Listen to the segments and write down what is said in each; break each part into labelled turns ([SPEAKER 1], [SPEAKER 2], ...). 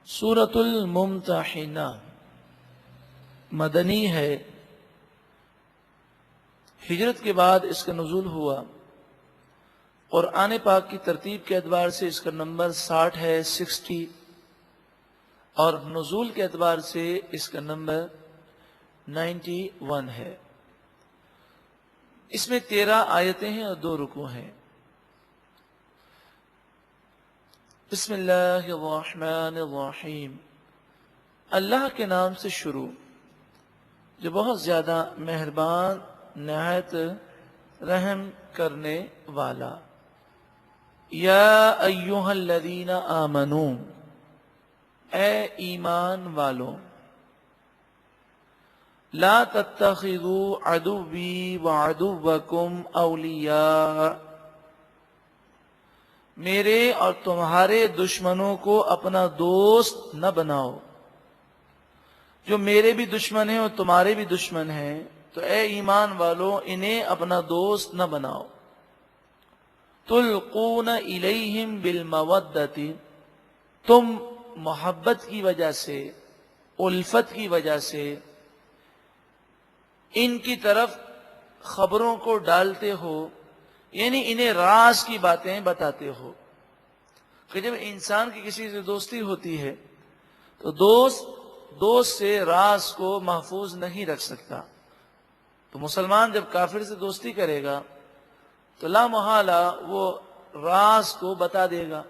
[SPEAKER 1] سورۃ الممتحنہ مدنی ہے، ہجرت کے بعد اس کا نزول ہوا۔ قرآن پاک کی ترتیب کے اعتبار سے اس کا نمبر 60 ہے، 60، اور نزول کے اعتبار سے اس کا نمبر 91 ہے۔ اس میں 13 آیتیں ہیں اور 2 رکوع ہیں۔ بسم اللہ الرحمن الرحیم، اللہ کے نام سے شروع جو بہت زیادہ مہربان نہایت رحم کرنے والا۔ یا ایہا الذین آمنو، اے ایمان والو، لا تتخذوا عدوی وعدوکم اولیاء، میرے اور تمہارے دشمنوں کو اپنا دوست نہ بناؤ۔ جو میرے بھی دشمن ہیں اور تمہارے بھی دشمن ہیں، تو اے ایمان والو انہیں اپنا دوست نہ بناؤ۔ تلقون الیہم بالمودۃ، تم محبت کی وجہ سے، الفت کی وجہ سے ان کی طرف خبروں کو ڈالتے ہو، یعنی انہیں راز کی باتیں بتاتے ہو۔ کہ جب انسان کی کسی سے دوستی ہوتی ہے تو دوست سے راز کو محفوظ نہیں رکھ سکتا۔ تو مسلمان جب کافر سے دوستی کرے گا تو لا محالہ وہ راز کو بتا دے گا،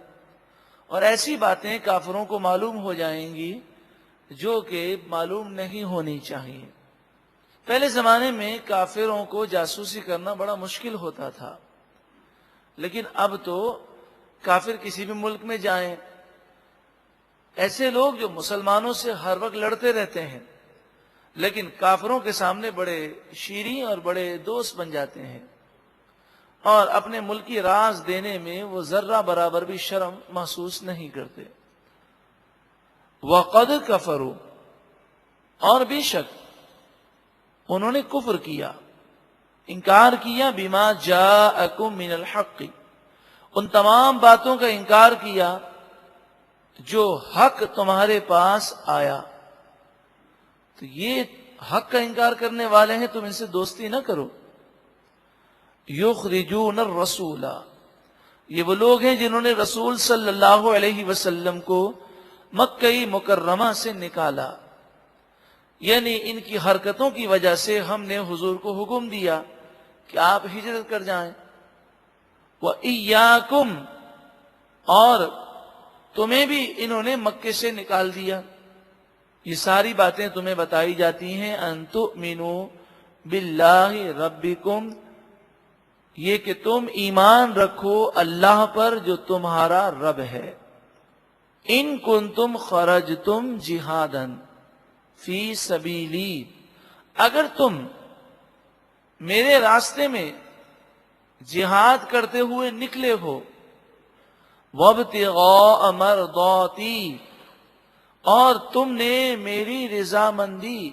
[SPEAKER 1] اور ایسی باتیں کافروں کو معلوم ہو جائیں گی جو کہ معلوم نہیں ہونی چاہیے۔ پہلے زمانے میں کافروں کو جاسوسی کرنا بڑا مشکل ہوتا تھا، لیکن اب تو کافر کسی بھی ملک میں جائیں، ایسے لوگ جو مسلمانوں سے ہر وقت لڑتے رہتے ہیں لیکن کافروں کے سامنے بڑے شیریں اور بڑے دوست بن جاتے ہیں، اور اپنے ملکی راز دینے میں وہ ذرہ برابر بھی شرم محسوس نہیں کرتے۔ وَقَدْ كَفَرُوا، اور بے شک انہوں نے کفر کیا، انکار کیا، بما جاءکم من الحق، ان تمام باتوں کا انکار کیا جو حق تمہارے پاس آیا۔ تو یہ حق کا انکار کرنے والے ہیں، تم ان سے دوستی نہ کرو۔ یخرجون الرسول، یہ وہ لوگ ہیں جنہوں نے رسول صلی اللہ علیہ وسلم کو مکہ مکرمہ سے نکالا، یعنی ان کی حرکتوں کی وجہ سے ہم نے حضور کو حکم دیا کہ آپ ہجرت کر جائیں۔ وَإِيَّاكُمْ، اور تمہیں بھی انہوں نے مکے سے نکال دیا۔ یہ ساری باتیں تمہیں بتائی جاتی ہیں، ان تؤمنوا باللہ ربکم، یہ کہ تم ایمان رکھو اللہ پر جو تمہارا رب ہے۔ ان کنتم خرجتم جہادا فی سبیلی، اگر تم میرے راستے میں جہاد کرتے ہوئے نکلے ہو، وابتغاء مرضاتی، اور تم نے میری رضامندی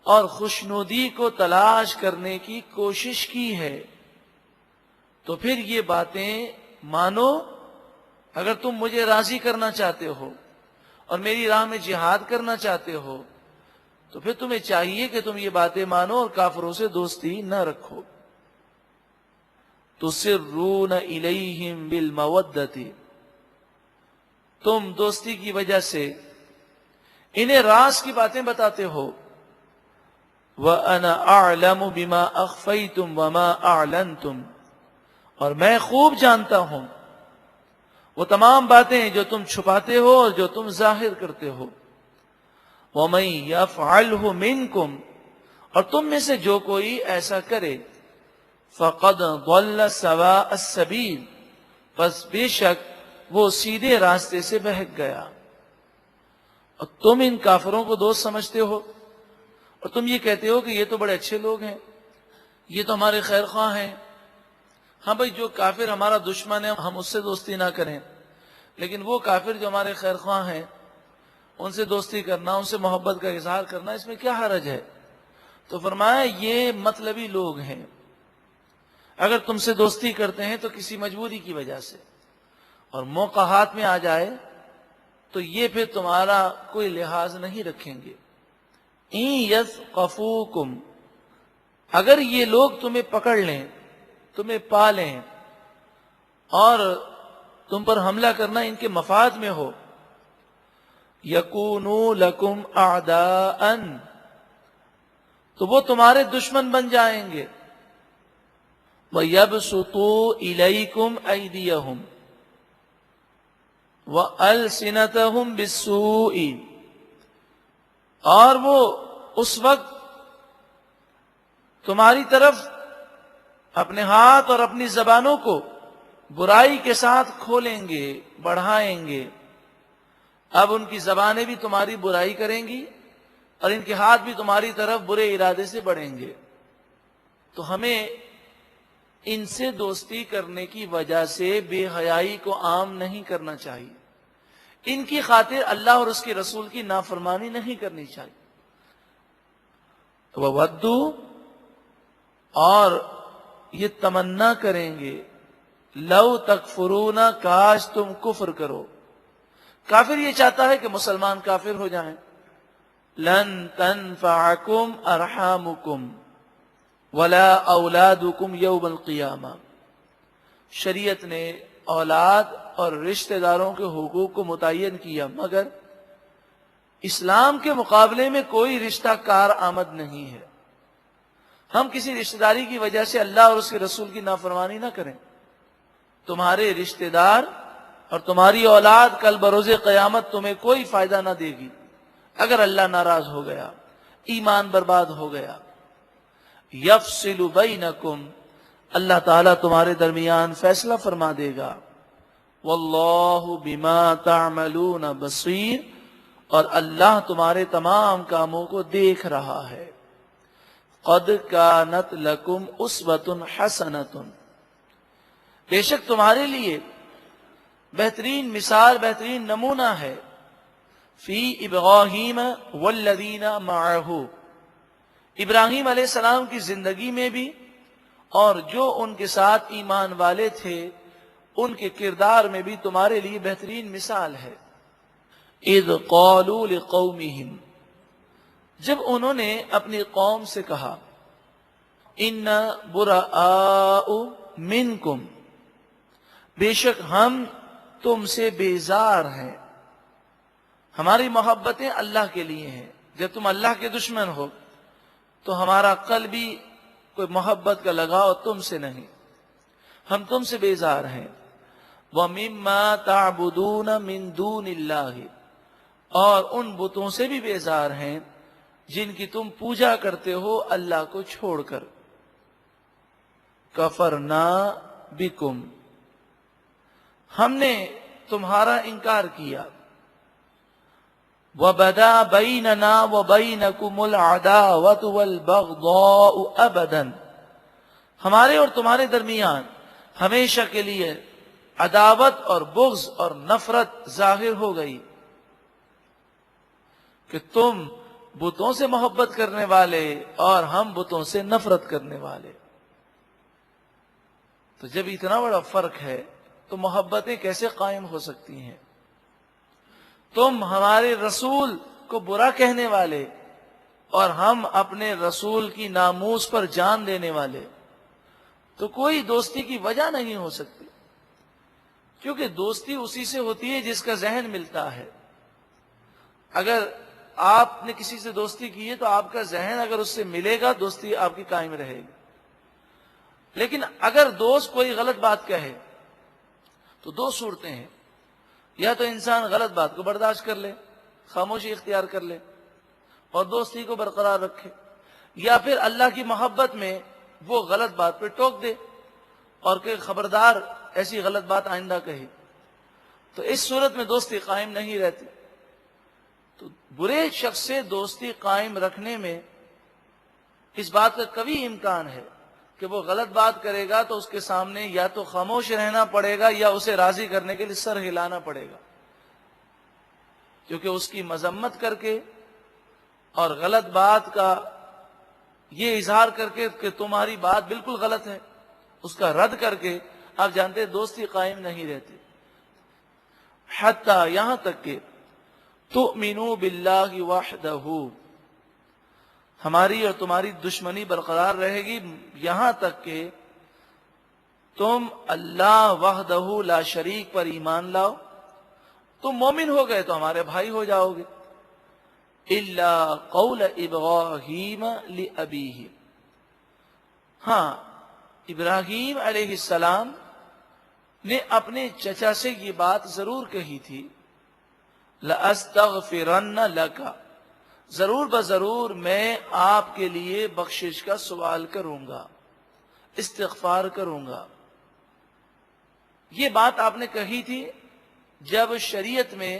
[SPEAKER 1] اور خوشنودی کو تلاش کرنے کی کوشش کی ہے، تو پھر یہ باتیں مانو۔ اگر تم مجھے راضی کرنا چاہتے ہو اور میری راہ میں جہاد کرنا چاہتے ہو تو پھر تمہیں چاہیے کہ تم یہ باتیں مانو اور کافروں سے دوستی نہ رکھو۔ تسرون الیہم بالمودۃ، تم دوستی کی وجہ سے انہیں راز کی باتیں بتاتے ہو۔ وَأَنَا أَعْلَمُ بِمَا أَخْفَيْتُمْ وَمَا أَعْلَنْتُمْ، اور میں خوب جانتا ہوں وہ تمام باتیں جو تم چھپاتے ہو اور جو تم ظاہر کرتے ہو۔ وَمَن يَفْعَلْهُ مِنْكُمْ، اور تم میں سے جو کوئی ایسا کرے، فَقَدْ ضَلَّ سَوَاءَ السَّبِيلِ، پس بے شک وہ سیدھے راستے سے بہک گیا۔ اور تم ان کافروں کو دوست سمجھتے ہو اور تم یہ کہتے ہو کہ یہ تو بڑے اچھے لوگ ہیں، یہ تو ہمارے خیر خواہ ہیں۔ ہاں بھائی، جو کافر ہمارا دشمن ہے ہم اس سے دوستی نہ کریں، لیکن وہ کافر جو ہمارے خیر خواہ ہیں ان سے دوستی کرنا، ان سے محبت کا اظہار کرنا، اس میں کیا حرج ہے؟ تو فرمایا یہ مطلبی لوگ ہیں، اگر تم سے دوستی کرتے ہیں تو کسی مجبوری کی وجہ سے، اور موقع ہاتھ میں آ جائے تو یہ پھر تمہارا کوئی لحاظ نہیں رکھیں گے. ان یثقفوکم، اگر یہ لوگ تمہیں پکڑ لیں، تمہیں پا لیں اور تم پر حملہ کرنا ان کے مفاد میں ہو، یکونوا لکم اعداء، تو وہ تمہارے دشمن بن جائیں گے. وَيَبْسُطُوا إِلَيْكُمْ أَيْدِيَهُمْ وَأَلْسِنَتَهُمْ بِالسُّوءِ، اور وہ اس وقت تمہاری طرف اپنے ہاتھ اور اپنی زبانوں کو برائی کے ساتھ کھولیں گے، بڑھائیں گے. اب ان کی زبانیں بھی تمہاری برائی کریں گی اور ان کے ہاتھ بھی تمہاری طرف برے ارادے سے بڑھیں گے. تو ہمیں ان سے دوستی کرنے کی وجہ سے بے حیائی کو عام نہیں کرنا چاہیے. ان کی خاطر اللہ اور اس کے رسول کی نافرمانی نہیں کرنی چاہیے. وَوَدُّوا، اور یہ تمنا کریں گے، لو تکفرون، کاش تم کفر کرو. کافر یہ چاہتا ہے کہ مسلمان کافر ہو جائیں. لن تنفعکم ارحامکم ولا اولادکم یوم القیامہ، شریعت نے اولاد اور رشتہ داروں کے حقوق کو متعین کیا، مگر اسلام کے مقابلے میں کوئی رشتہ کار آمد نہیں ہے. ہم کسی رشتہ داری کی وجہ سے اللہ اور اس کے رسول کی نافرمانی نہ کریں. تمہارے رشتہ دار اور تمہاری اولاد کل بروز قیامت تمہیں کوئی فائدہ نہ دے گی اگر اللہ ناراض ہو گیا، ایمان برباد ہو گیا. یفصل بینکم، اللہ تعالیٰ تمہارے درمیان فیصلہ فرما دے گا. واللہ بما تعملون بصیر، اور اللہ تمہارے تمام کاموں کو دیکھ رہا ہے. قد کانت لکم اسوۃ حسنۃ، بے شک تمہارے لیے بہترین مثال، بہترین نمونہ ہے. فی ابراہیم والذین معہ، ابراہیم علیہ السلام کی زندگی میں بھی اور جو ان کے ساتھ ایمان والے تھے ان کے کردار میں بھی تمہارے لیے بہترین مثال ہے. اذ قالوا لقومہم، جب انہوں نے اپنی قوم سے کہا، انا براء منکم، بے شک ہم تم سے بیزار ہیں. ہماری محبتیں اللہ کے لیے ہیں. جب تم اللہ کے دشمن ہو تو ہمارا قلبی کوئی محبت کا لگاؤ تم سے نہیں، ہم تم سے بیزار ہیں. وَمِمَّا تَعْبُدُونَ مِن دُونِ اللَّهِ، اور ان بتوں سے بھی بیزار ہیں جن کی تم پوجا کرتے ہو اللہ کو چھوڑ کر. کفرنا بکم، ہم نے تمہارا انکار کیا. وَبَدَا بَيْنَنَا وَبَيْنَكُمُ الْعَدَاوَةُ وَالْبَغْضَاءُ أَبَدًا، ہمارے اور تمہارے درمیان ہمیشہ کے لیے عداوت اور بغض اور نفرت ظاہر ہو گئی کہ تم بتوں سے محبت کرنے والے اور ہم بتوں سے نفرت کرنے والے. تو جب اتنا بڑا فرق ہے تو محبتیں کیسے قائم ہو سکتی ہیں؟ تم ہمارے رسول کو برا کہنے والے اور ہم اپنے رسول کی ناموس پر جان دینے والے، تو کوئی دوستی کی وجہ نہیں ہو سکتی. کیونکہ دوستی اسی سے ہوتی ہے جس کا ذہن ملتا ہے. اگر آپ نے کسی سے دوستی کی ہے تو آپ کا ذہن اگر اس سے ملے گا دوستی آپ کی قائم رہے گی. لیکن اگر دوست کوئی غلط بات کہے تو دو صورتیں ہیں، یا تو انسان غلط بات کو برداشت کر لے، خاموشی اختیار کر لے اور دوستی کو برقرار رکھے، یا پھر اللہ کی محبت میں وہ غلط بات پہ ٹوک دے اور کہ خبردار ایسی غلط بات آئندہ کہے. تو اس صورت میں دوستی قائم نہیں رہتی. تو برے شخص سے دوستی قائم رکھنے میں اس بات کا کبھی امکان ہے کہ وہ غلط بات کرے گا تو اس کے سامنے یا تو خاموش رہنا پڑے گا یا اسے راضی کرنے کے لیے سر ہلانا پڑے گا. کیونکہ اس کی مذمت کر کے اور غلط بات کا یہ اظہار کر کے کہ تمہاری بات بالکل غلط ہے اس کا رد کر کے آپ جانتے ہیں دوستی قائم نہیں رہتی. حتیٰ یہاں تک کہ تؤمنوا باللہ وحدہ، ہماری اور تمہاری دشمنی برقرار رہے گی یہاں تک کہ تم اللہ وحدہ لا شریک پر ایمان لاؤ. تم مومن ہو گئے تو ہمارے بھائی ہو جاؤ گے. الا قول ابراہیم لابیہ، ہاں ابراہیم علیہ السلام نے اپنے چچا سے یہ بات ضرور کہی تھی، لَأَسْتَغْفِرَنَّ لَكَ، ضرور بضرور میں آپ کے لیے بخشش کا سوال کروں گا، استغفار کروں گا. یہ بات آپ نے کہی تھی جب شریعت میں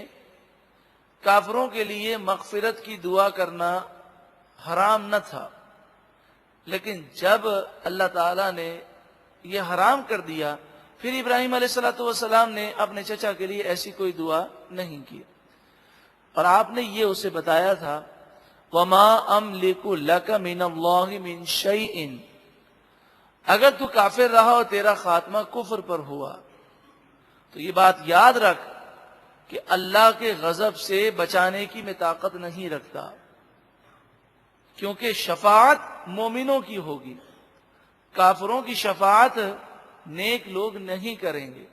[SPEAKER 1] کافروں کے لیے مغفرت کی دعا کرنا حرام نہ تھا، لیکن جب اللہ تعالیٰ نے یہ حرام کر دیا پھر ابراہیم علیہ السلام نے اپنے چچا کے لیے ایسی کوئی دعا نہیں کی. اور آپ نے یہ اسے بتایا تھا وَمَا أَمْلِكُ لَكَ مِنَ اللَّهِ مِنْ شَيْءٍ، اگر تو کافر رہا اور تیرا خاتمہ کفر پر ہوا تو یہ بات یاد رکھ کہ اللہ کے غضب سے بچانے کی میں طاقت نہیں رکھتا، کیونکہ شفاعت مومنوں کی ہوگی، کافروں کی شفاعت نیک لوگ نہیں کریں گے.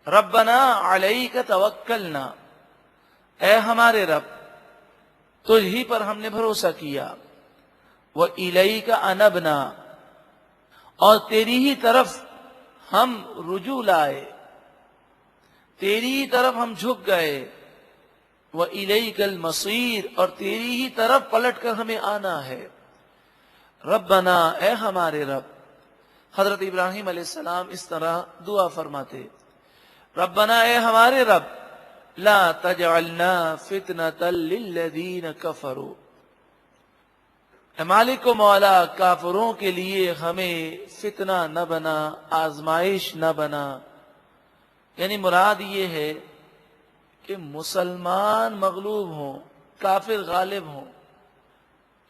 [SPEAKER 1] ربنا علیک توکلنا، اے ہمارے رب تجھ ہی پر ہم نے بھروسہ کیا. وَإِلَيْكَ أَنَبْنَا، اور تیری ہی طرف ہم رجوع لائے، تیری ہی طرف ہم جھک گئے. وَإِلَيْكَ الْمَصِيرُ، اور تیری ہی طرف پلٹ کر ہمیں آنا ہے. ربنا، اے ہمارے رب. حضرت ابراہیم علیہ السلام اس طرح دعا فرماتے، ربنا، اے ہمارے رب، لا تجعلنا فتنة للذین کفروا، اے مالک و مولا کافروں کے لیے ہمیں فتنہ نہ بنا، آزمائش نہ بنا. یعنی مراد یہ ہے کہ مسلمان مغلوب ہوں، کافر غالب ہوں،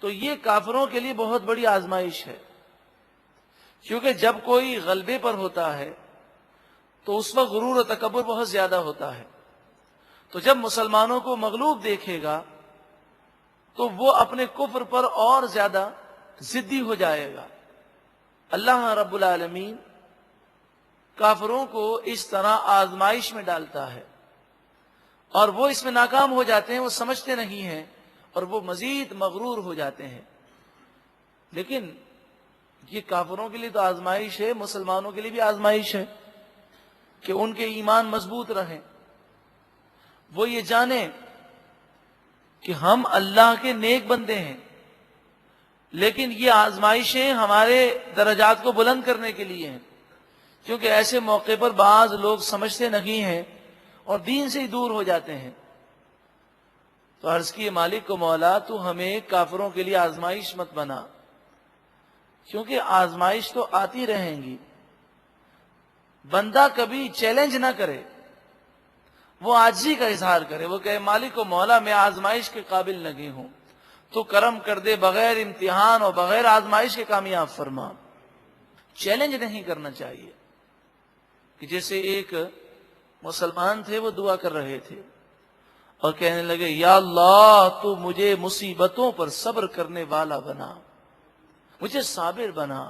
[SPEAKER 1] تو یہ کافروں کے لیے بہت بڑی آزمائش ہے. کیونکہ جب کوئی غلبے پر ہوتا ہے تو اس وقت غرور و تکبر بہت زیادہ ہوتا ہے. تو جب مسلمانوں کو مغلوب دیکھے گا تو وہ اپنے کفر پر اور زیادہ ضدی ہو جائے گا. اللہ رب العالمین کافروں کو اس طرح آزمائش میں ڈالتا ہے اور وہ اس میں ناکام ہو جاتے ہیں، وہ سمجھتے نہیں ہیں اور وہ مزید مغرور ہو جاتے ہیں. لیکن یہ کافروں کے لیے تو آزمائش ہے، مسلمانوں کے لیے بھی آزمائش ہے کہ ان کے ایمان مضبوط رہیں، وہ یہ جانیں کہ ہم اللہ کے نیک بندے ہیں. لیکن یہ آزمائشیں ہمارے درجات کو بلند کرنے کے لیے ہیں، کیونکہ ایسے موقع پر بعض لوگ سمجھتے نہیں ہیں اور دین سے ہی دور ہو جاتے ہیں. تو عرض کیے مالک و مولا تو ہمیں کافروں کے لیے آزمائش مت بنا، کیونکہ آزمائش تو آتی رہیں گی. بندہ کبھی چیلنج نہ کرے، وہ عاجزی کا اظہار کرے، وہ کہے مالک و مولا میں آزمائش کے قابل نہیں ہوں، تو کرم کر دے، بغیر امتحان اور بغیر آزمائش کے کامیاب فرما. چیلنج نہیں کرنا چاہیے. کہ جیسے ایک مسلمان تھے، وہ دعا کر رہے تھے اور کہنے لگے یا اللہ تو مجھے مصیبتوں پر صبر کرنے والا بنا، مجھے صابر بنا.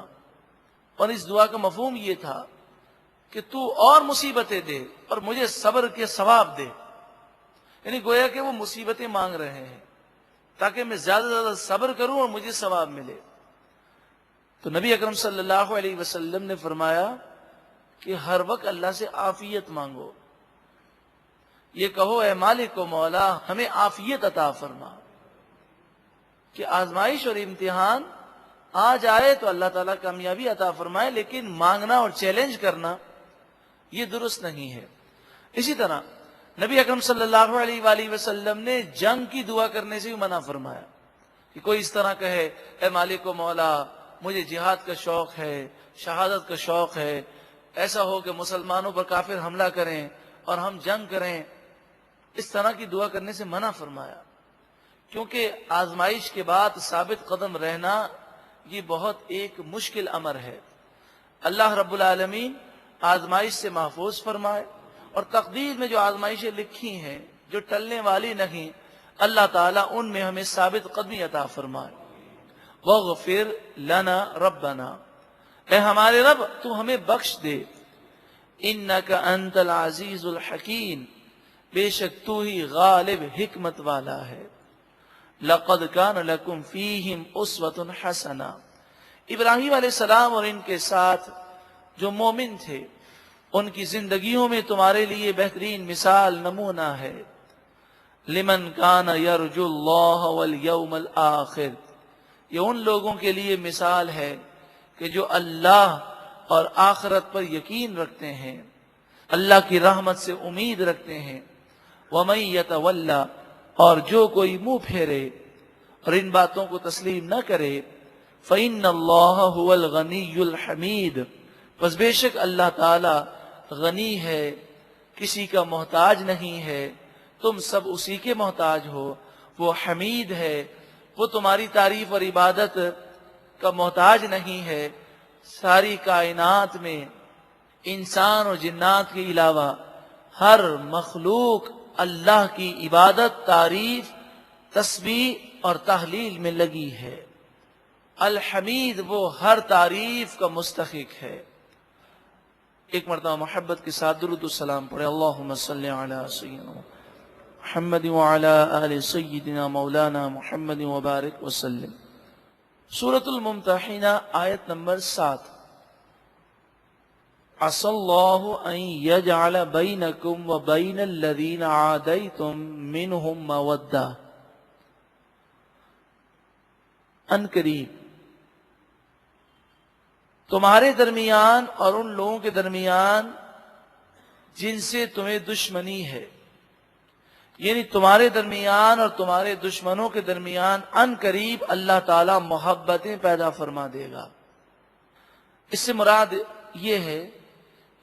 [SPEAKER 1] اور اس دعا کا مفہوم یہ تھا کہ تو اور مصیبتیں دے اور مجھے صبر کے ثواب دے. یعنی گویا کہ وہ مصیبتیں مانگ رہے ہیں تاکہ میں زیادہ سے زیادہ صبر کروں اور مجھے ثواب ملے. تو نبی اکرم صلی اللہ علیہ وسلم نے فرمایا کہ ہر وقت اللہ سے عافیت مانگو. یہ کہو اے مالک و مولا ہمیں عافیت عطا فرما. کہ آزمائش اور امتحان آ جائے تو اللہ تعالیٰ کامیابی عطا فرمائے، لیکن مانگنا اور چیلنج کرنا یہ درست نہیں ہے. اسی طرح نبی اکرم صلی اللہ علیہ وآلہ وسلم نے جنگ کی دعا کرنے سے بھی منع فرمایا. کہ کوئی اس طرح کہے اے مالک و مولا مجھے جہاد کا شوق ہے، شہادت کا شوق ہے، ایسا ہو کہ مسلمانوں پر کافر حملہ کریں اور ہم جنگ کریں، اس طرح کی دعا کرنے سے منع فرمایا. کیونکہ آزمائش کے بعد ثابت قدم رہنا یہ بہت ایک مشکل امر ہے. اللہ رب العالمین آزمائش سے محفوظ فرمائے، اور تقدیر میں جو آزمائشیں لکھی ہیں، جو ٹلنے والی نہیں، اللہ تعالیٰ ان میں ہمیں ثابت قدمی عطا فرمائے۔ وَاغْفِرْ لَنَا رَبَّنَا، اے ہمارے رب تو ہمیں بخش دے، اِنَّكَ أَنْتَ الْعَزِيزُ الْحَكِيمُ، بے شک تو ہی غالب حکمت والا ہے۔ لَقَدْ كَانَ لَكُمْ فِيهِمْ أُسْوَةٌ حَسَنَةٌ، ابراہیم علیہ السلام اور ان کے ساتھ جو مومن تھے ان کی زندگیوں میں تمہارے لیے بہترین مثال نمونہ ہے۔ لمن کان یرجو اللہ والیوم الآخر، یہ ان لوگوں کے لیے مثال ہے کہ جو اللہ اور آخرت پر یقین رکھتے ہیں، اللہ کی رحمت سے امید رکھتے ہیں۔ ومن یتولی، اور جو کوئی منہ پھیرے اور ان باتوں کو تسلیم نہ کرے، فإن اللہ هو الغنی الحمید، پس بے شک اللہ تعالی غنی ہے، کسی کا محتاج نہیں ہے، تم سب اسی کے محتاج ہو۔ وہ حمید ہے، وہ تمہاری تعریف اور عبادت کا محتاج نہیں ہے۔ ساری کائنات میں انسان اور جنات کے علاوہ ہر مخلوق اللہ کی عبادت، تعریف، تسبیح اور تحلیل میں لگی ہے۔ الحمید وہ ہر تعریف کا مستحق ہے۔ ایک مرتبہ محبت کے ساتھ درود السلام پڑھے، اللہم صلی علی سیدنا محمد وعلی آل سیدنا مولانا محمد وبارک وسلم۔ سورۃ الممتحنہ آیت نمبر 7۔ عسى الله أن يجعل بينكم وبين الذين عاديتم منهم مودة، ان قریب تمہارے درمیان اور ان لوگوں کے درمیان جن سے تمہیں دشمنی ہے، یعنی تمہارے درمیان اور تمہارے دشمنوں کے درمیان ان قریب اللہ تعالی محبتیں پیدا فرما دے گا۔ اس سے مراد یہ ہے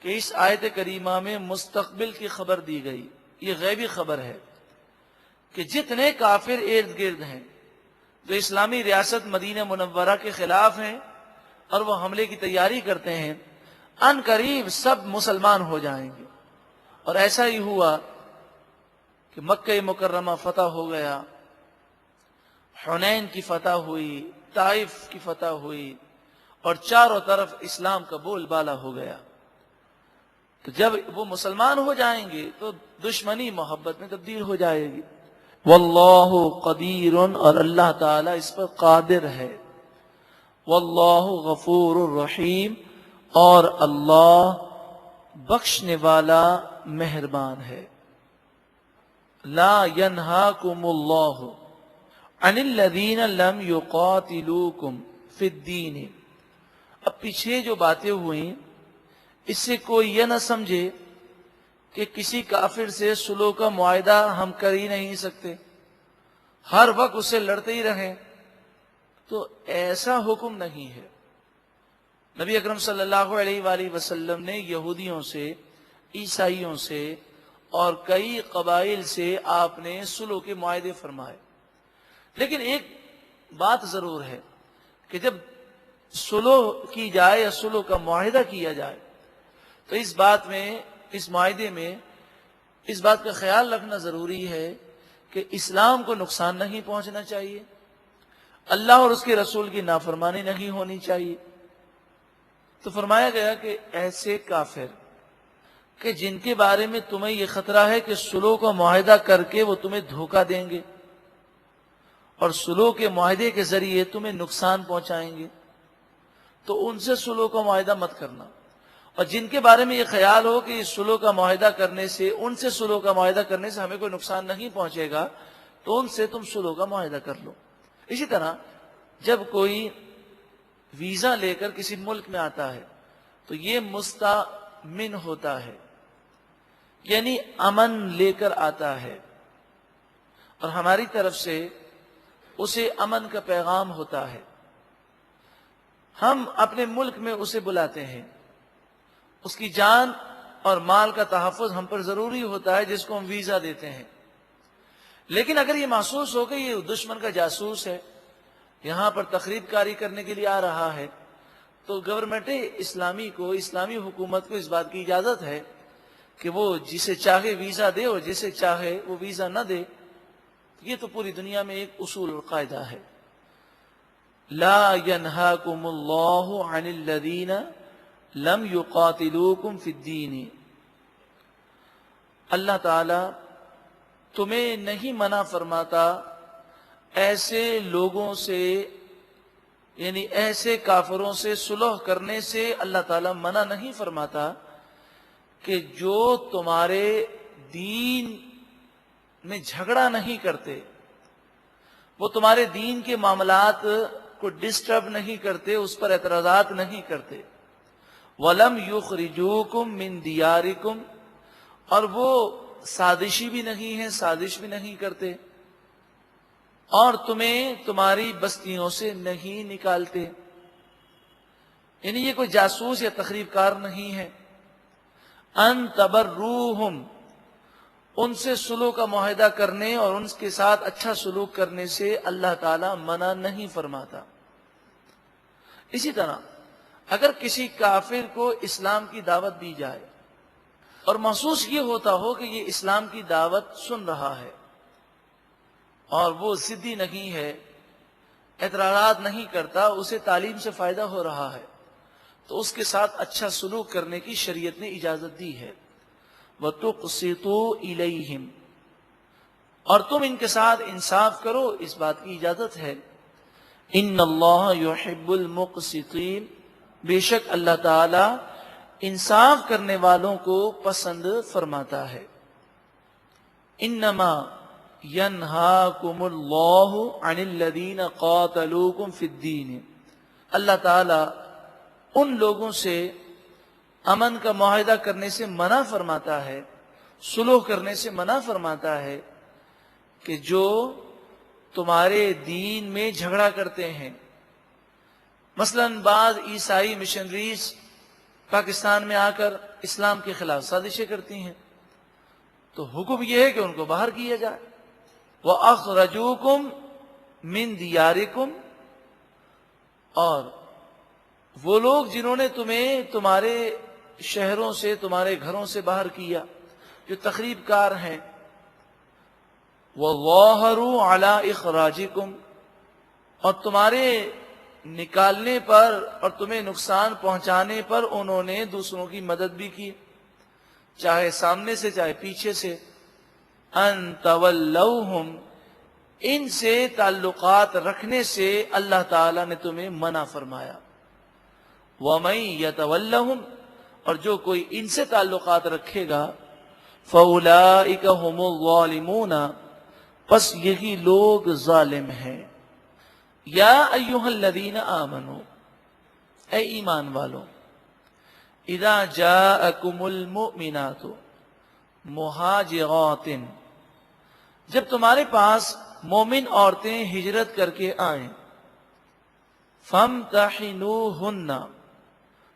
[SPEAKER 1] کہ اس آیت کریمہ میں مستقبل کی خبر دی گئی، یہ غیبی خبر ہے کہ جتنے کافر ارد گرد ہیں جو اسلامی ریاست مدینہ منورہ کے خلاف ہیں اور وہ حملے کی تیاری کرتے ہیں، ان قریب سب مسلمان ہو جائیں گے۔ اور ایسا ہی ہوا کہ مکہ مکرمہ فتح ہو گیا، حنین کی فتح ہوئی، طائف کی فتح ہوئی، اور چاروں طرف اسلام کا بول بالا ہو گیا۔ تو جب وہ مسلمان ہو جائیں گے تو دشمنی محبت میں تبدیل ہو جائے گی۔ واللہ قدیر، اور اللہ تعالیٰ اس پر قادر ہے۔ واللہ غفور الرحیم، اور اللہ بخشنے والا مہربان ہے۔ لا ینہاکم اللہ عن الذین لم یقاتلوکم فی الدین، اب پیچھے جو باتیں ہوئیں اس سے کوئی یہ نہ سمجھے کہ کسی کافر سے صلح کا معاہدہ ہم کر ہی نہیں سکتے، ہر وقت اس سے لڑتے ہی رہیں، تو ایسا حکم نہیں ہے۔ نبی اکرم صلی اللہ علیہ وآلہ وسلم نے یہودیوں سے، عیسائیوں سے اور کئی قبائل سے آپ نے صلح کے معاہدے فرمائے، لیکن ایک بات ضرور ہے کہ جب صلح کی جائے یا صلح کا معاہدہ کیا جائے تو اس بات میں، اس معاہدے میں اس بات کا خیال رکھنا ضروری ہے کہ اسلام کو نقصان نہیں پہنچنا چاہیے، اللہ اور اس کے رسول کی نافرمانی نہیں ہونی چاہیے۔ تو فرمایا گیا کہ ایسے کافر کہ جن کے بارے میں تمہیں یہ خطرہ ہے کہ صلح کا معاہدہ کر کے وہ تمہیں دھوکہ دیں گے اور صلح کے معاہدے کے ذریعے تمہیں نقصان پہنچائیں گے، تو ان سے صلح کا معاہدہ مت کرنا۔ اور جن کے بارے میں یہ خیال ہو کہ صلح کا معاہدہ کرنے سے، ان سے صلح کا معاہدہ کرنے سے ہمیں کوئی نقصان نہیں پہنچے گا، تو ان سے تم صلح کا معاہدہ کر لو۔ اسی طرح جب کوئی ویزا لے کر کسی ملک میں آتا ہے تو یہ مستأمن ہوتا ہے، یعنی امن لے کر آتا ہے، اور ہماری طرف سے اسے امن کا پیغام ہوتا ہے۔ ہم اپنے ملک میں اسے بلاتے ہیں، اس کی جان اور مال کا تحفظ ہم پر ضروری ہوتا ہے جس کو ہم ویزا دیتے ہیں، لیکن اگر یہ محسوس ہو کہ یہ دشمن کا جاسوس ہے، یہاں پر تخریب کاری کرنے کے لیے آ رہا ہے، تو گورنمنٹ اسلامی کو، اسلامی حکومت کو اس بات کی اجازت ہے کہ وہ جسے چاہے ویزا دے اور جسے چاہے وہ ویزا نہ دے. یہ تو پوری دنیا میں ایک اصول اور قاعدہ ہے. لا ينهاكم الله عن الذين لم يقاتلوكم في الدين. اللہ تعالی تمہیں نہیں منع فرماتا ایسے لوگوں سے، یعنی ایسے کافروں سے صلح کرنے سے اللہ تعالی منع نہیں فرماتا کہ جو تمہارے دین میں جھگڑا نہیں کرتے، وہ تمہارے دین کے معاملات کو ڈسٹرب نہیں کرتے، اس پر اعتراضات نہیں کرتے. وَلَمْ يُخْرِجُوكُمْ مِنْ دِيَارِكُمْ، اور وہ سازشی بھی نہیں ہیں، سازش بھی نہیں کرتے، اور تمہیں تمہاری بستیوں سے نہیں نکالتے. یعنی یہ کوئی جاسوس یا تخریب کار نہیں ہے. ان تبروہم، ان سے سلوک کا معاہدہ کرنے اور ان کے ساتھ اچھا سلوک کرنے سے اللہ تعالی منع نہیں فرماتا. اسی طرح اگر کسی کافر کو اسلام کی دعوت دی جائے اور محسوس یہ ہوتا ہو کہ یہ اسلام کی دعوت سن رہا ہے اور وہ ضدی نہیں ہے، اعتراضات نہیں کرتا، اسے تعلیم سے فائدہ ہو رہا ہے، تو اس کے ساتھ اچھا سلوک کرنے کی شریعت نے اجازت دی ہے. وَتُقْسِطُوا إِلَيْهِمْ، اور تم ان کے ساتھ انصاف کرو، اس بات کی اجازت ہے. ان اللہ یحب المقسطین، بے شک اللہ تعالی انصاف کرنے والوں کو پسند فرماتا ہے. انما ینہاکم اللہ عن الذین قاتلوکم فی الدین، اللہ تعالی ان لوگوں سے امن کا معاہدہ کرنے سے منع فرماتا ہے، صلح کرنے سے منع فرماتا ہے کہ جو تمہارے دین میں جھگڑا کرتے ہیں. مثلا بعض عیسائی مشنریز پاکستان میں آ کر اسلام کے خلاف سازشیں کرتی ہیں، تو حکم یہ ہے کہ ان کو باہر کیا جائے. وَأَخْرَجُوكُمْ مِنْ دِيَارِكُمْ، اور وہ لوگ جنہوں نے تمہیں تمہارے شہروں سے، تمہارے گھروں سے باہر کیا، جو تخریب کار ہیں. وَظَاهَرُوا عَلَىٰ إِخْرَاجِكُمْ، اور تمہارے نکالنے پر اور تمہیں نقصان پہنچانے پر انہوں نے دوسروں کی مدد بھی کی، چاہے سامنے سے چاہے پیچھے سے. ان تولوہم، ان سے تعلقات رکھنے سے اللہ تعالی نے تمہیں منع فرمایا. وَمَن يَتَوَلَّهُمْ، اور جو کوئی ان سے تعلقات رکھے گا، فَأُولَئِكَ هُمُ الظَّالِمُونَ، پس یہی لوگ ظالم ہیں. یا ایھا الذین آمنوا، اے ایمان والو، اذا جاءکم المؤمنات مہاجرات، جب تمہارے پاس مومن عورتیں ہجرت کر کے آئیں، فامتحنوہن،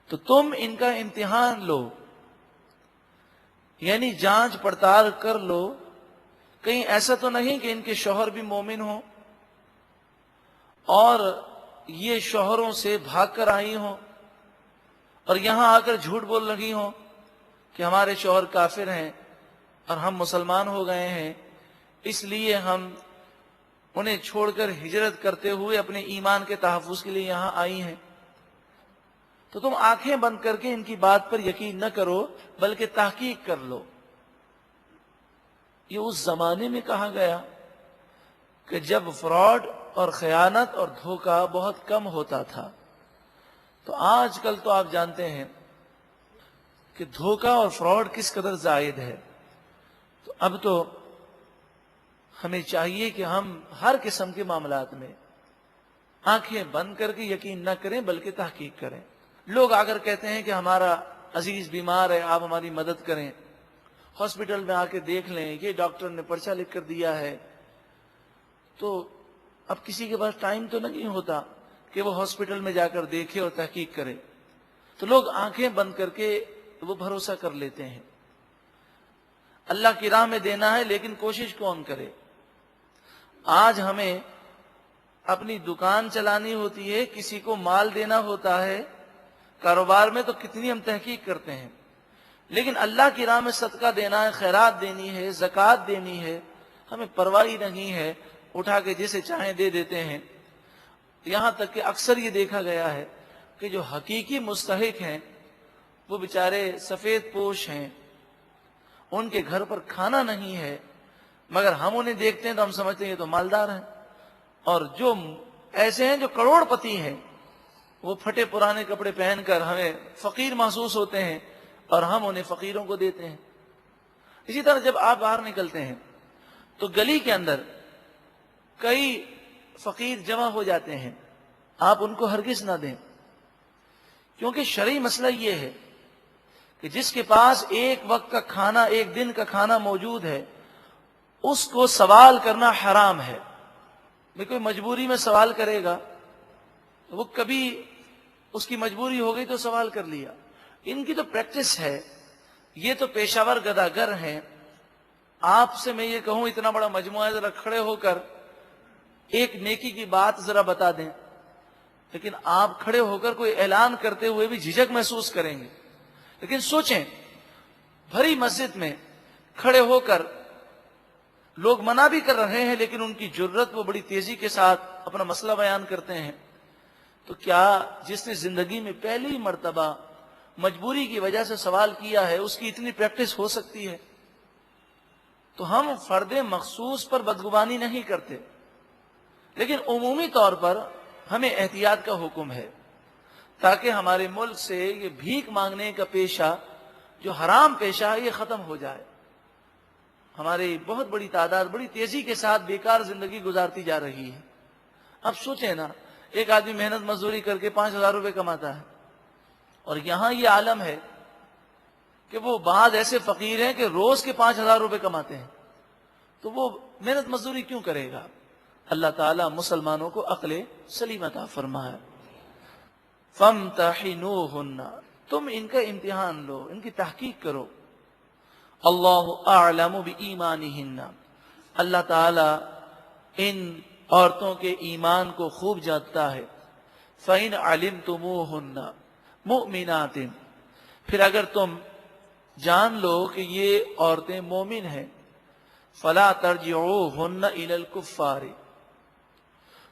[SPEAKER 1] تو تم ان کا امتحان لو، یعنی جانچ پڑتال کر لو. کہیں ایسا تو نہیں کہ ان کے شوہر بھی مومن ہوں اور یہ شوہروں سے بھاگ کر آئی ہوں اور یہاں آ کر جھوٹ بول رہی ہوں کہ ہمارے شوہر کافر ہیں اور ہم مسلمان ہو گئے ہیں، اس لیے ہم انہیں چھوڑ کر ہجرت کرتے ہوئے اپنے ایمان کے تحفظ کے لیے یہاں آئی ہیں. تو تم آنکھیں بند کر کے ان کی بات پر یقین نہ کرو بلکہ تحقیق کر لو. یہ اس زمانے میں کہا گیا کہ جب فراڈ اور خیانت اور دھوکہ بہت کم ہوتا تھا. تو آج کل تو آپ جانتے ہیں کہ دھوکہ اور فراڈ کس قدر زائد ہے. تو اب تو ہمیں چاہیے کہ ہم ہر قسم کے معاملات میں آنکھیں بند کر کے یقین نہ کریں بلکہ تحقیق کریں. لوگ آ کر کہتے ہیں کہ ہمارا عزیز بیمار ہے، آپ ہماری مدد کریں، ہاسپٹل میں آ کے دیکھ لیں، یہ ڈاکٹر نے پرچہ لکھ کر دیا ہے. تو اب کسی کے پاس ٹائم تو نہیں ہوتا کہ وہ ہاسپٹل میں جا کر دیکھے اور تحقیق کرے، تو لوگ آنکھیں بند کر کے وہ بھروسہ کر لیتے ہیں. اللہ کی راہ میں دینا ہے لیکن کوشش کون کرے. آج ہمیں اپنی دکان چلانی ہوتی ہے، کسی کو مال دینا ہوتا ہے، کاروبار میں تو کتنی ہم تحقیق کرتے ہیں، لیکن اللہ کی راہ میں صدقہ دینا ہے، خیرات دینی ہے، زکوٰۃ دینی ہے، ہمیں پرواہ نہیں ہے، اٹھا کے جسے چاہیں دے دیتے ہیں۔ یہاں تک کہ اکثر یہ دیکھا گیا ہے کہ جو حقیقی مستحق ہیں وہ بیچارے سفید پوش ہیں، ان کے گھر پر کھانا نہیں ہے، مگر ہم انہیں دیکھتے ہیں تو ہم سمجھتے ہیں یہ تو مالدار ہیں، اور جو ایسے ہیں جو کروڑ پتی ہیں وہ پھٹے پرانے کپڑے پہن کر ہمیں فقیر محسوس ہوتے ہیں اور ہم انہیں فقیروں کو دیتے ہیں۔ اسی طرح جب آپ باہر نکلتے ہیں تو گلی کے اندر کئی فقیر جمع ہو جاتے ہیں، آپ ان کو ہرگز نہ دیں، کیونکہ شرعی مسئلہ یہ ہے کہ جس کے پاس ایک وقت کا کھانا، ایک دن کا کھانا موجود ہے، اس کو سوال کرنا حرام ہے۔ کوئی مجبوری میں سوال کرے گا، وہ کبھی اس کی مجبوری ہو گئی تو سوال کر لیا۔ ان کی تو پریکٹس ہے، یہ تو پیشہ ور گداگر ہیں۔ آپ سے میں یہ کہوں اتنا بڑا مجموعہ ہے، ذرا کھڑے ہو کر ایک نیکی کی بات ذرا بتا دیں، لیکن آپ کھڑے ہو کر کوئی اعلان کرتے ہوئے بھی جھجک محسوس کریں گے۔ لیکن سوچیں، بھری مسجد میں کھڑے ہو کر لوگ منع بھی کر رہے ہیں، لیکن ان کی جرت وہ بڑی تیزی کے ساتھ اپنا مسئلہ بیان کرتے ہیں۔ تو کیا جس نے زندگی میں پہلی مرتبہ مجبوری کی وجہ سے سوال کیا ہے، اس کی اتنی پریکٹس ہو سکتی ہے؟ تو ہم فرد مخصوص پر بدگمانی نہیں کرتے، لیکن عمومی طور پر ہمیں احتیاط کا حکم ہے، تاکہ ہمارے ملک سے یہ بھیک مانگنے کا پیشہ، جو حرام پیشہ ہے، یہ ختم ہو جائے۔ ہماری بہت بڑی تعداد بڑی تیزی کے ساتھ بیکار زندگی گزارتی جا رہی ہے۔ اب سوچیں نا، ایک آدمی محنت مزدوری کر کے 5,000 روپے کماتا ہے، اور یہاں یہ عالم ہے کہ وہ بعض ایسے فقیر ہیں کہ روز کے 5,000 روپے کماتے ہیں، تو وہ محنت مزدوری کیوں کرے گا؟ اللہ تعالیٰ مسلمانوں کو عقل سلیم عطا فرمائے۔ فَامْتَحِنُوهُنَّ، تم ان کا امتحان لو، ان کی تحقیق کرو۔ اللہ اعلم بایمانہن، اللہ تعالیٰ ان عورتوں کے ایمان کو خوب جانتا ہے۔ فَإِنْ عَلِمْتُمُوهُنَّ مُؤْمِنَاتٍ، پھر اگر تم جان لو کہ یہ عورتیں مومن ہیں، فَلَا تَرْجِعُوهُنَّ إِلَى الْكُفَّارِ،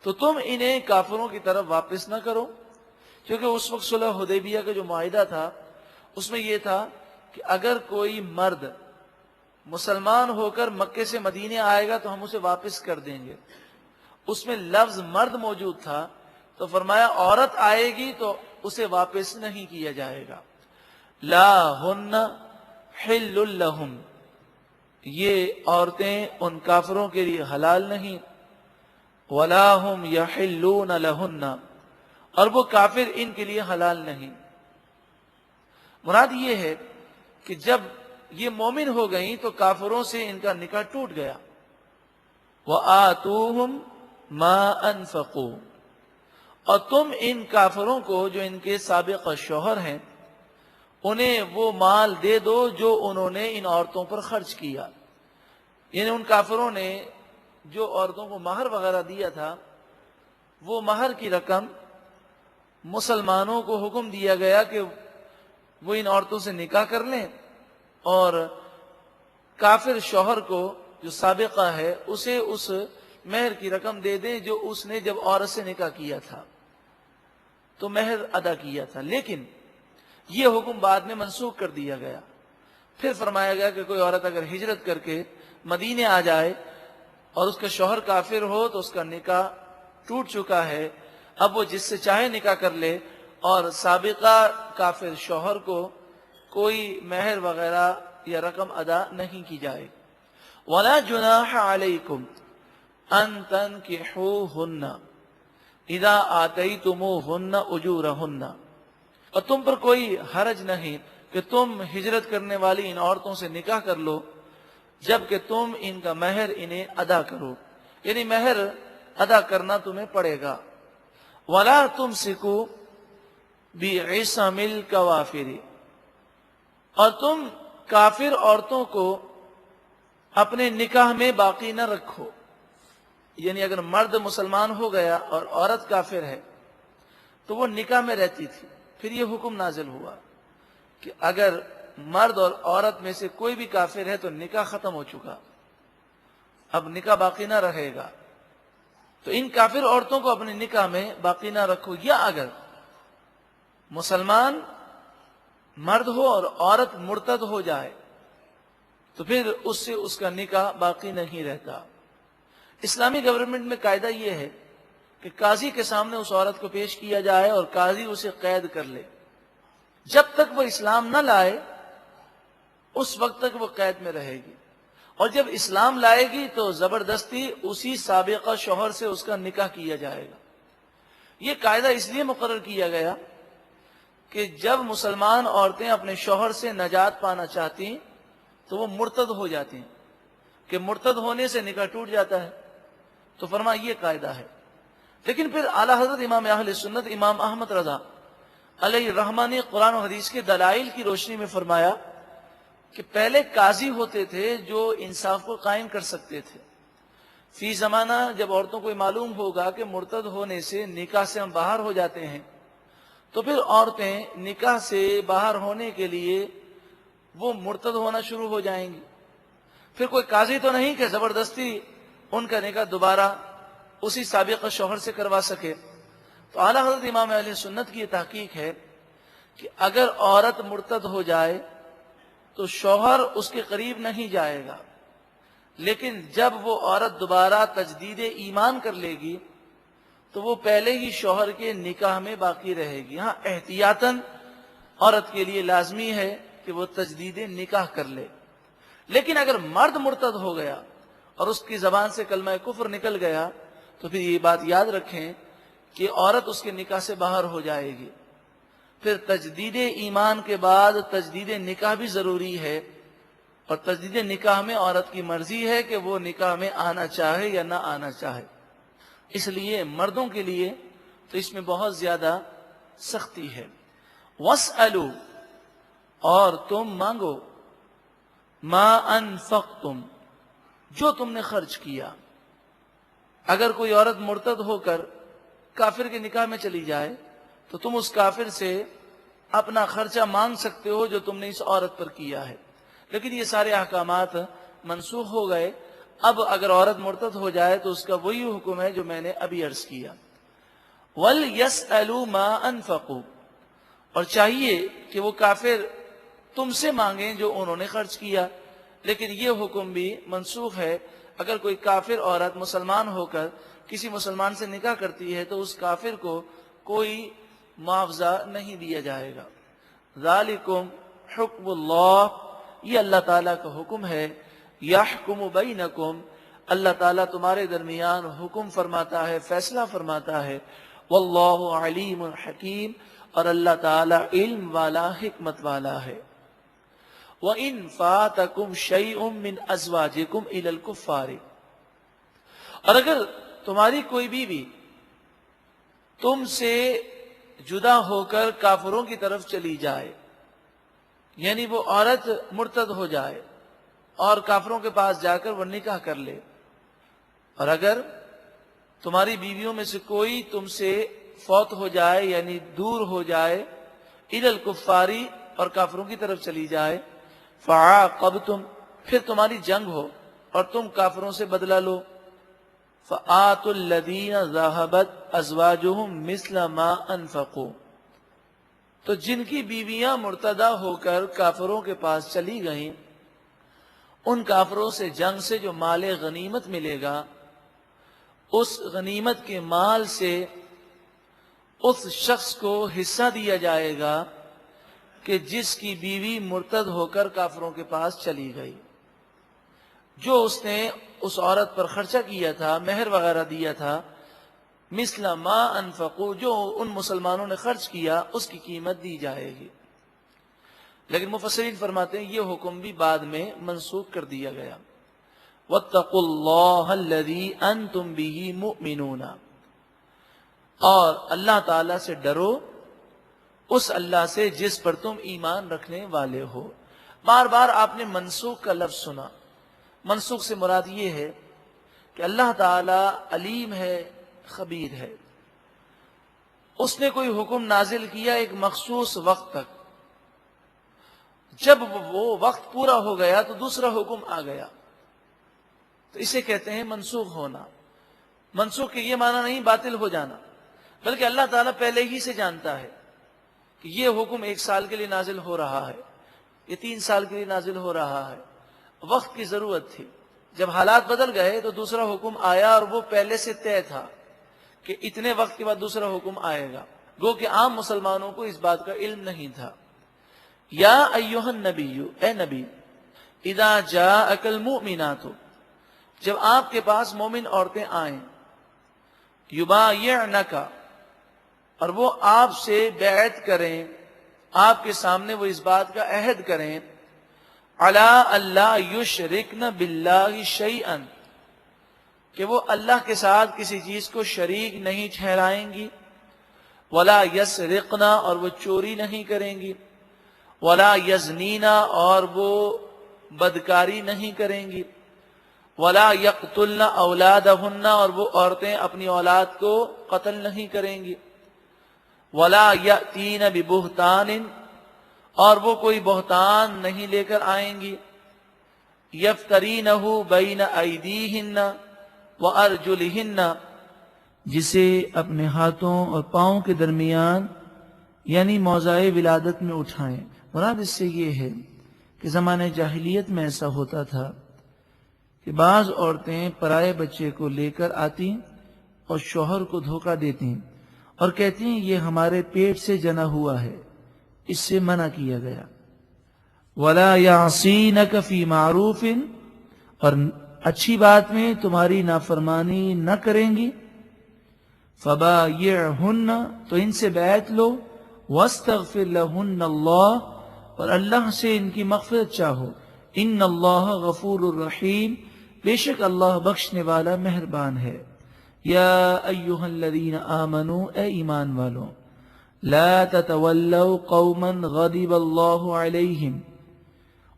[SPEAKER 1] تو تم انہیں کافروں کی طرف واپس نہ کرو، کیونکہ اس وقت صلح حدیبیہ کا جو معاہدہ تھا اس میں یہ تھا کہ اگر کوئی مرد مسلمان ہو کر مکے سے مدینے آئے گا تو ہم اسے واپس کر دیں گے۔ اس میں لفظ مرد موجود تھا، تو فرمایا عورت آئے گی تو اسے واپس نہیں کیا جائے گا۔ لا ہن حل لہم، یہ عورتیں ان کافروں کے لیے حلال نہیں، ولا ہم یحلون لہن، اور وہ کافر ان کے لیے حلال نہیں۔ مراد یہ ہے کہ جب یہ مومن ہو گئیں تو کافروں سے ان کا نکاح ٹوٹ گیا۔ وآتوہم ما انفقوا، اور تم ان کافروں کو جو ان کے سابق شوہر ہیں انہیں وہ مال دے دو جو انہوں نے ان عورتوں پر خرچ کیا۔ یعنی ان کافروں نے جو عورتوں کو مہر وغیرہ دیا تھا، وہ مہر کی رقم مسلمانوں کو حکم دیا گیا کہ وہ ان عورتوں سے نکاح کر لیں، اور کافر شوہر کو جو سابقہ ہے اسے اس مہر کی رقم دے دیں جو اس نے جب عورت سے نکاح کیا تھا تو مہر ادا کیا تھا۔ لیکن یہ حکم بعد میں منسوخ کر دیا گیا۔ پھر فرمایا گیا کہ کوئی عورت اگر ہجرت کر کے مدینے آ جائے اور اس کا شوہر کافر ہو تو اس کا نکاح ٹوٹ چکا ہے، اب وہ جس سے چاہے نکاح کر لے، اور سابقہ کافر شوہر کو کوئی مہر وغیرہ یا رقم ادا نہیں کی جائے۔ وَلَا جُنَاحَ عَلَيْكُمْ أَن تَنكِحُوهُنَّ إِذَا آتَيْتُمُوهُنَّ أُجُورَهُنَّ، اور تم پر کوئی حرج نہیں کہ تم ہجرت کرنے والی ان عورتوں سے نکاح کر لو جبکہ تم ان کا مہر انہیں ادا کرو، یعنی مہر ادا کرنا تمہیں پڑے گا۔ وَلَا تُمْسِكُوا بِعِصَمِ الْكَوَافِرِ، اور تم کافر عورتوں کو اپنے نکاح میں باقی نہ رکھو۔ یعنی اگر مرد مسلمان ہو گیا اور عورت کافر ہے تو وہ نکاح میں رہتی تھی، پھر یہ حکم نازل ہوا کہ اگر مرد اور عورت میں سے کوئی بھی کافر ہے تو نکاح ختم ہو چکا، اب نکاح باقی نہ رہے گا، تو ان کافر عورتوں کو اپنے نکاح میں باقی نہ رکھو۔ یا اگر مسلمان مرد ہو اور عورت مرتد ہو جائے تو پھر اس سے اس کا نکاح باقی نہیں رہتا۔ اسلامی گورنمنٹ میں قاعدہ یہ ہے کہ قاضی کے سامنے اس عورت کو پیش کیا جائے اور قاضی اسے قید کر لے، جب تک وہ اسلام نہ لائے اس وقت تک وہ قید میں رہے گی، اور جب اسلام لائے گی تو زبردستی اسی سابقہ شوہر سے اس کا نکاح کیا جائے گا۔ یہ قاعدہ اس لیے مقرر کیا گیا کہ جب مسلمان عورتیں اپنے شوہر سے نجات پانا چاہتی ہیں تو وہ مرتد ہو جاتی ہیں، کہ مرتد ہونے سے نکاح ٹوٹ جاتا ہے، تو فرمایا یہ قاعدہ ہے۔ لیکن پھر اعلیٰ حضرت امام اہل سنت امام احمد رضا علیہ الرحمہ نے قرآن و حدیث کے دلائل کی روشنی میں فرمایا کہ پہلے قاضی ہوتے تھے جو انصاف کو قائم کر سکتے تھے۔ فی زمانہ جب عورتوں کو معلوم ہوگا کہ مرتد ہونے سے نکاح سے ہم باہر ہو جاتے ہیں تو پھر عورتیں نکاح سے باہر ہونے کے لیے وہ مرتد ہونا شروع ہو جائیں گی۔ پھر کوئی قاضی تو نہیں کہ زبردستی ان کا نکاح دوبارہ اسی سابقہ شوہر سے کروا سکے۔ تو اعلیٰ حضرت امام اہل سنت کی یہ تحقیق ہے کہ اگر عورت مرتد ہو جائے تو شوہر اس کے قریب نہیں جائے گا، لیکن جب وہ عورت دوبارہ تجدید ایمان کر لے گی تو وہ پہلے ہی شوہر کے نکاح میں باقی رہے گی۔ ہاں احتیاطاً عورت کے لیے لازمی ہے کہ وہ تجدید نکاح کر لے، لیکن اگر مرد مرتد ہو گیا اور اس کی زبان سے کلمہ کفر نکل گیا تو پھر یہ بات یاد رکھیں کہ عورت اس کے نکاح سے باہر ہو جائے گی۔ پھر تجدید ایمان کے بعد تجدید نکاح بھی ضروری ہے، اور تجدید نکاح میں عورت کی مرضی ہے کہ وہ نکاح میں آنا چاہے یا نہ آنا چاہے۔ اس لیے مردوں کے لیے تو اس میں بہت زیادہ سختی ہے۔ وَاسْأَلُوا، اور تم مانگو، مَا أَنفَقْتُمْ، جو تم نے خرچ کیا۔ اگر کوئی عورت مرتد ہو کر کافر کے نکاح میں چلی جائے تو تم اس کافر سے اپنا خرچہ مانگ سکتے ہو جو تم نے اس عورت پر کیا ہے، لیکن یہ سارے احکامات منسوخ ہو گئے۔ اب اگر عورت مرتد ہو جائے تو اس کا وہی حکم ہے جو میں نے ابھی عرض کیا۔ وَلْيَسْأَلُوا مَا أَنفَقُوا، اور چاہیے کہ وہ کافر تم سے مانگیں جو انہوں نے خرچ کیا، لیکن یہ حکم بھی منسوخ ہے۔ اگر کوئی کافر عورت مسلمان ہو کر کسی مسلمان سے نکاح کرتی ہے تو اس کافر کو کوئی معاوضہ نہیں دیا جائے گا۔ ذالکم حکم اللہ، یہ اللہ تعالیٰ کا حکم ہے۔ یحکم بینکم، اللہ تعالیٰ تمہارے درمیان حکم فرماتا ہے، فیصلہ فرماتا ہے۔ واللہ علیم حکیم، اور اللہ تعالیٰ علم والا، حکمت والا ہے۔ وَإِن فَاتَكُمْ شَيْءٌ مِّنْ أَزْوَاجِكُمْ إِلَى الْكُفَّارِ، اور اگر تمہاری کوئی بیوی تم سے جدا ہو کر کافروں کی طرف چلی جائے، یعنی وہ عورت مرتد ہو جائے اور کافروں کے پاس جا کر وہ نکاح کر لے، اور اگر تمہاری بیویوں میں سے کوئی تم سے فوت ہو جائے یعنی دور ہو جائے، الی الکفاری، اور کافروں کی طرف چلی جائے، فعاقبتم، پھر تمہاری جنگ ہو اور تم کافروں سے بدلہ لو، فآتوا الذین ذهبت ازواجهم مثل ما انفقوا، تو جن کی بیویاں مرتدہ ہو کر کافروں کے پاس چلی گئیں، ان کافروں سے جنگ سے جو مال غنیمت ملے گا، اس غنیمت کے مال سے اس شخص کو حصہ دیا جائے گا کہ جس کی بیوی مرتد ہو کر کافروں کے پاس چلی گئی۔ جو اس نے اس عورت پر خرچہ کیا تھا، مہر وغیرہ دیا تھا، مثل ما انفقوا، جو ان مسلمانوں نے خرچ کیا اس کی قیمت دی جائے گی۔ لیکن مفسرین فرماتے ہیں یہ حکم بھی بعد میں منسوخ کر دیا گیا۔ وَاتَّقُوا اللَّهَ الَّذِي أَنْتُمْ بِهِ مُؤْمِنُونَ، اور اللہ تعالیٰ سے ڈرو، اس اللہ سے جس پر تم ایمان رکھنے والے ہو۔ بار بار آپ نے منسوخ کا لفظ سنا۔ منسوخ سے مراد یہ ہے کہ اللہ تعالیٰ علیم ہے، خبیر ہے۔ اس نے کوئی حکم نازل کیا ایک مخصوص وقت تک، جب وہ وقت پورا ہو گیا تو دوسرا حکم آ گیا، تو اسے کہتے ہیں منسوخ ہونا۔ منسوخ کے یہ معنی نہیں باطل ہو جانا، بلکہ اللہ تعالیٰ پہلے ہی سے جانتا ہے کہ یہ حکم 1 سال کے لیے نازل ہو رہا ہے، یہ 3 سال کے لیے نازل ہو رہا ہے، وقت کی ضرورت تھی۔ جب حالات بدل گئے تو دوسرا حکم آیا، اور وہ پہلے سے طے تھا کہ اتنے وقت کے بعد دوسرا حکم آئے گا، گو کہ عام مسلمانوں کو اس بات کا علم نہیں تھا۔ یا ایھا النبی، اے نبی، اذا جاءک المؤمنات، جب آپ کے پاس مومن عورتیں آئیں، یبایعنک، اور وہ آپ سے بیعت کریں، آپ کے سامنے وہ اس بات کا عہد کریں، علی اللہ یشرکن باللہ شیئا، کہ وہ اللہ کے ساتھ کسی چیز کو شریک نہیں ٹھہرائیں گی، ولا یسرقن، اور وہ چوری نہیں کریں گی، ولا یزنین، اور وہ بدکاری نہیں کریں گی، ولا یقتلن اولادہن، اور وہ عورتیں اپنی اولاد کو قتل نہیں کریں گی، ولا یأتین ببہتان، اور وہ کوئی بہتان نہیں لے کر آئیں گی، یفترینہ بین ایدیہن وارجلہن، جسے اپنے ہاتھوں اور پاؤں کے درمیان یعنی موضع ولادت میں اٹھائیں۔ مراد اس سے یہ ہے کہ زمانے جاہلیت میں ایسا ہوتا تھا کہ بعض عورتیں پرائے بچے کو لے کر آتی اور شوہر کو دھوکہ دیتی اور کہتی ہیں یہ ہمارے پیٹ سے جنا ہوا ہے، اس سے منع کیا گیا۔ وَلَا يَعْصِينَكَ فِي مَعْرُوفٍ، اور اچھی بات میں تمہاری نافرمانی نہ کریں گی، فَبَايِعْهُنَّ، تو ان سے بیعت لو، وَاسْتَغْفِرْ لَهُنَّ اللَّهُ، اور اللہ سے ان کی مغفرت چاہو، إِنَّ اللَّهَ غَفُورٌ رَحِيمٌ، بے شک اللہ بخشنے والا مہربان ہے۔ یا ایھا الذین آمنوا، اے ایمان والو، لا تتولوا قوما غضب اللہ علیہم،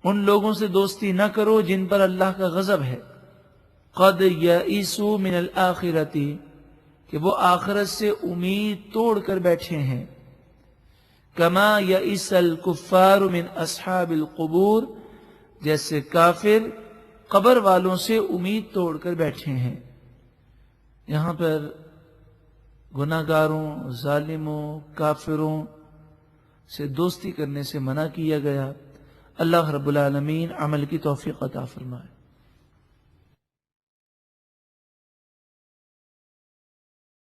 [SPEAKER 1] ان لوگوں سے دوستی نہ کرو جن پر اللہ کا غضب ہے، قد یئسوا من الآخرۃ، کہ وہ آخرت سے امید توڑ کر بیٹھے ہیں، کما یئس الکفار من اصحاب القبور، جیسے کافر قبر والوں سے امید توڑ کر بیٹھے ہیں۔ یہاں پر گناہگاروں، ظالموں، کافروں سے دوستی کرنے سے منع کیا گیا۔ اللہ رب العالمین عمل کی توفیق عطا فرمائے۔